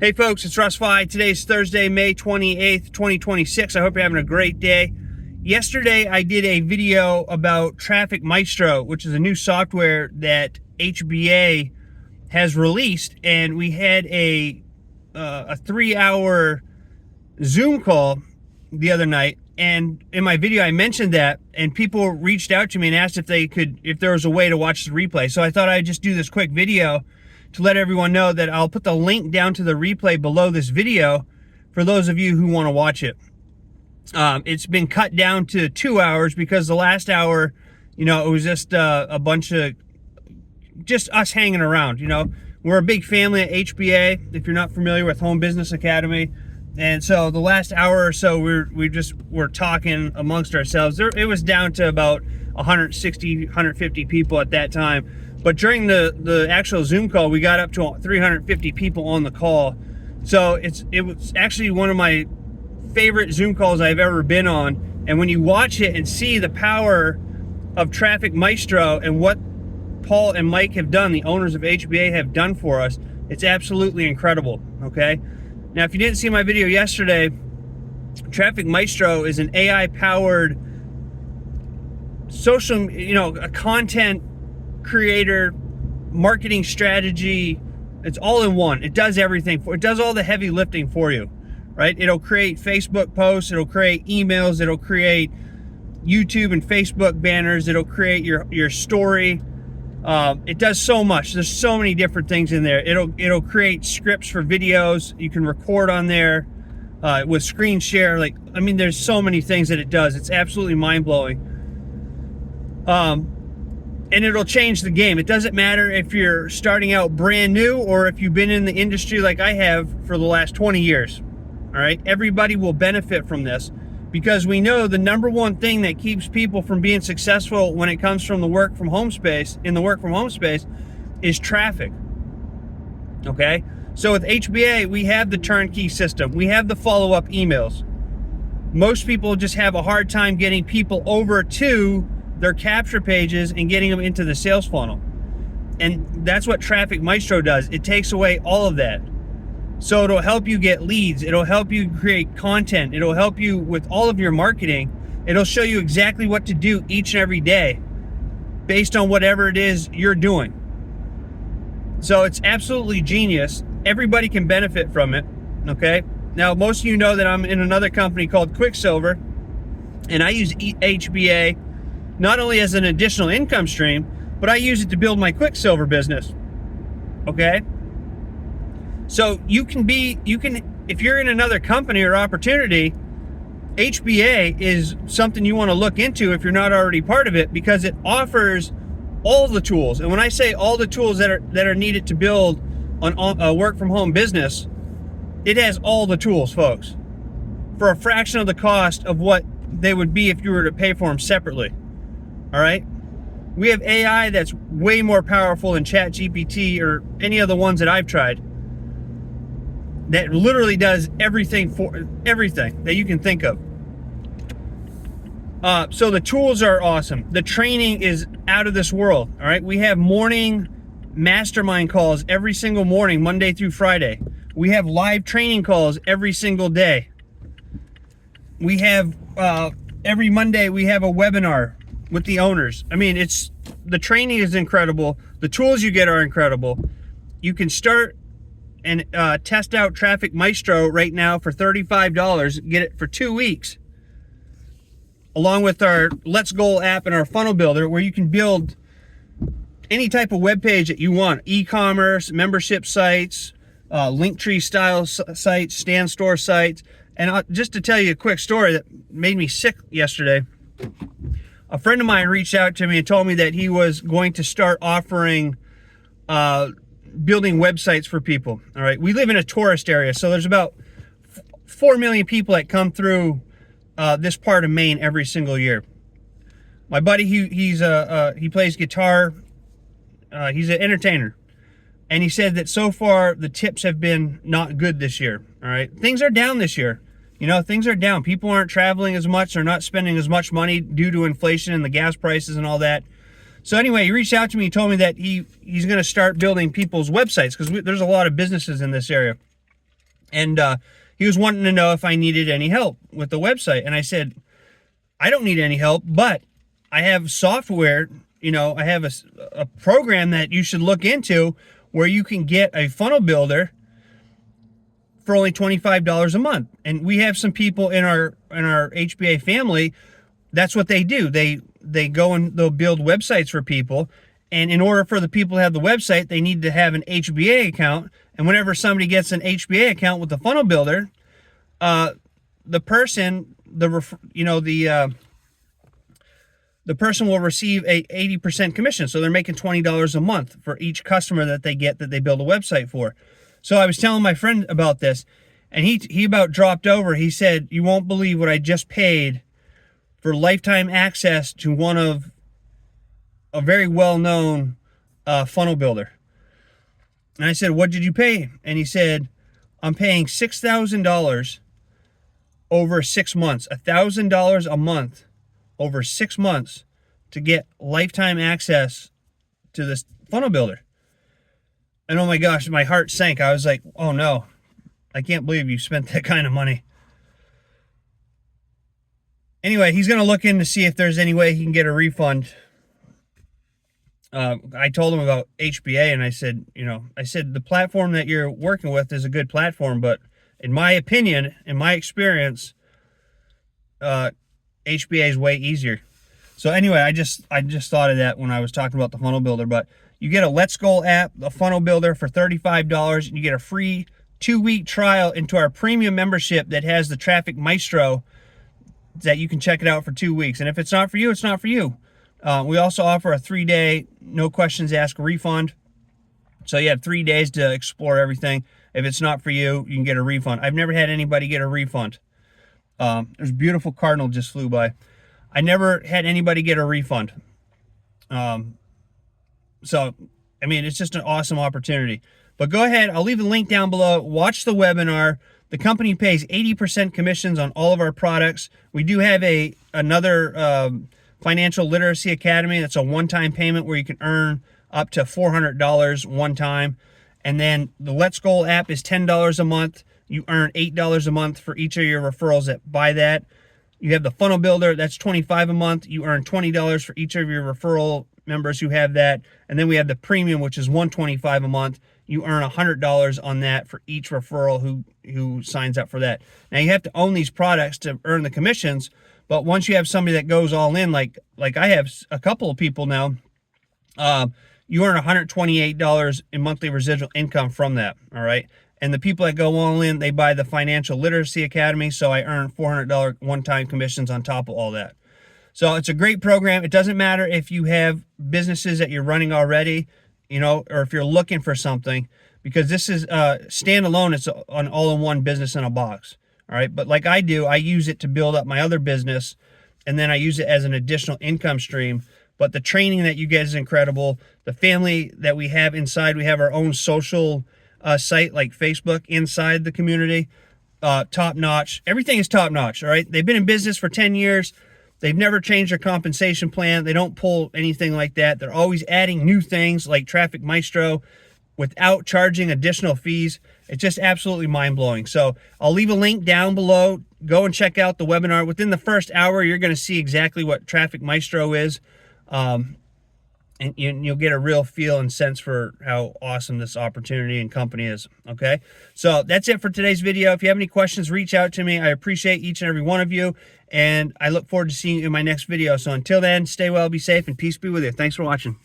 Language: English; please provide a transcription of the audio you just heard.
Hey folks, it's Russ. Today's Thursday, May 28th, 2026. I hope you're having a great day. Yesterday, I did a video about Traffic Maestro, which is a new software that HBA has released, and we had a 3-hour Zoom call the other night. And in my video, I mentioned that, and people reached out to me and asked if there was a way to watch the replay. So I thought I'd just do this quick video to let everyone know that I'll put the link down to the replay below this video for those of you who want to watch it. It's been cut down to 2 hours because the last hour, it was just a bunch of just us hanging around. We're a big family at HBA, if you're not familiar with Home Business Academy. And so the last hour or so, we're talking amongst ourselves. It was down to about 160, 150 people at that time. But during the actual Zoom call, we got up to 350 people on the call. So it was actually one of my favorite Zoom calls I've ever been on. And when you watch it and see the power of Traffic Maestro and what Paul and Mike have done, the owners of HBA have done for us, it's absolutely incredible, okay? Now, if you didn't see my video yesterday, Traffic Maestro is an AI-powered social, a content creator, marketing strategy. It's all in one. It does everything. It does all the heavy lifting for you, right? It'll create Facebook posts. It'll create emails. It'll create YouTube and Facebook banners. It'll create your story. It does so much. There's so many different things in there. It'll create scripts for videos. You can record on there with screen share. There's so many things that it does. It's absolutely mind-blowing. And it'll change the game. It doesn't matter if you're starting out brand new or if you've been in the industry like I have for the last 20 years. All right, everybody will benefit from this because we know the number one thing that keeps people from being successful when it comes from the work from home space, is traffic. Okay, so with HBA, we have the turnkey system. We have the follow-up emails. Most people just have a hard time getting people over to their capture pages and getting them into the sales funnel. And that's what Traffic Maestro does. It takes away all of that. So it'll help you get leads. It'll help you create content. It'll help you with all of your marketing. It'll show you exactly what to do each and every day based on whatever it is you're doing. So it's absolutely genius. Everybody can benefit from it, okay? Now, most of you know that I'm in another company called Quicksilver, and I use HBA not only as an additional income stream, but I use it to build my Quicksilver business, okay? So if you're in another company or opportunity, HBA is something you want to look into if you're not already part of it, because it offers all the tools. And when I say all the tools that are needed to build a work from home business, it has all the tools, folks, for a fraction of the cost of what they would be if you were to pay for them separately. All right, we have AI that's way more powerful than ChatGPT or any of the ones that I've tried, that literally does everything that you can think of. So the tools are awesome. The training is out of this world. All right, we have morning mastermind calls every single morning, Monday through Friday. We have live training calls every single day. We have every Monday we have a webinar with the owners. The training is incredible. The tools you get are incredible. You can start and test out Traffic Maestro right now for $35. Get it for 2 weeks, along with our Let's Goal app and our funnel builder, where you can build any type of web page that you want: e-commerce, membership sites, Linktree style sites, stand store sites. And just to tell you a quick story that made me sick yesterday, a friend of mine reached out to me and told me that he was going to start offering building websites for people. All right, we live in a tourist area, so there's about 4 million people that come through this part of Maine every single year. My buddy, he plays guitar. He's an entertainer, and he said that so far the tips have been not good this year. All right, things are down this year. Things are down. People aren't traveling as much. They're not spending as much money due to inflation and the gas prices and all that. So anyway, he reached out to me. He told me that he's going to start building people's websites, because there's a lot of businesses in this area. And he was wanting to know if I needed any help with the website. And I said, I don't need any help, but I have software, I have a program that you should look into where you can get a funnel builder for only $25 a month. And we have some people in our HBA family, that's what they do. They go and they'll build websites for people. And in order for the people to have the website, they need to have an HBA account. And whenever somebody gets an HBA account with the funnel builder, the person, the person will receive a 80% commission. So they're making $20 a month for each customer that they get that they build a website for. So I was telling my friend about this, and he about dropped over. He said, you won't believe what I just paid for lifetime access to one of a very well-known funnel builder. And I said, what did you pay? And he said, I'm paying $6,000 over 6 months, $1,000 a month over 6 months to get lifetime access to this funnel builder. And oh my gosh, my heart sank. I was like, oh no, I can't believe you spent that kind of money. Anyway, he's going to look in to see if there's any way he can get a refund. I told him about HBA, and I said, the platform that you're working with is a good platform, but in my opinion, in my experience, HBA is way easier. So anyway, I just thought of that when I was talking about the funnel builder. But you get a Let's Go app, a funnel builder for $35, and you get a free 2-week trial into our premium membership that has the Traffic Maestro, that you can check it out for 2 weeks. And if it's not for you, it's not for you. We also offer a 3-day, no questions asked refund. So you have 3 days to explore everything. If it's not for you, you can get a refund. I've never had anybody get a refund. There's a beautiful cardinal just flew by. I never had anybody get a refund. So, I mean, it's just an awesome opportunity. But go ahead, I'll leave the link down below. Watch the webinar. The company pays 80% commissions on all of our products. We do have another Financial Literacy Academy. That's a one-time payment where you can earn up to $400 one time. And then the Let's Go app is $10 a month. You earn $8 a month for each of your referrals that buy that. You have the Funnel Builder, that's $25 a month. You earn $20 for each of your referral members who have that. And then we have the Premium, which is $125 a month. You earn $100 on that for each referral who signs up for that. Now you have to own these products to earn the commissions, but once you have somebody that goes all in, like I have a couple of people now, you earn $128 in monthly residual income from that, all right? And the people that go all in, they buy the Financial Literacy Academy, so I earn $400 one-time commissions on top of all that. So it's a great program. It doesn't matter if you have businesses that you're running already, or if you're looking for something, because this is standalone. It's an all-in-one business in a box, all right? But like I do, I use it to build up my other business, and then I use it as an additional income stream. But the training that you get is incredible. The family that we have inside, we have our own social site like Facebook inside the community, top notch. Everything is top notch, all right? They've been in business for 10 years. They've never changed their compensation plan. They don't pull anything like that. They're always adding new things like Traffic Maestro without charging additional fees. It's just absolutely mind-blowing. So I'll leave a link down below. Go and check out the webinar. Within the first hour, you're going to see exactly what Traffic Maestro is. And you'll get a real feel and sense for how awesome this opportunity and company is, okay? So that's it for today's video. If you have any questions, reach out to me. I appreciate each and every one of you, and I look forward to seeing you in my next video. So until then, stay well, be safe, and peace be with you. Thanks for watching.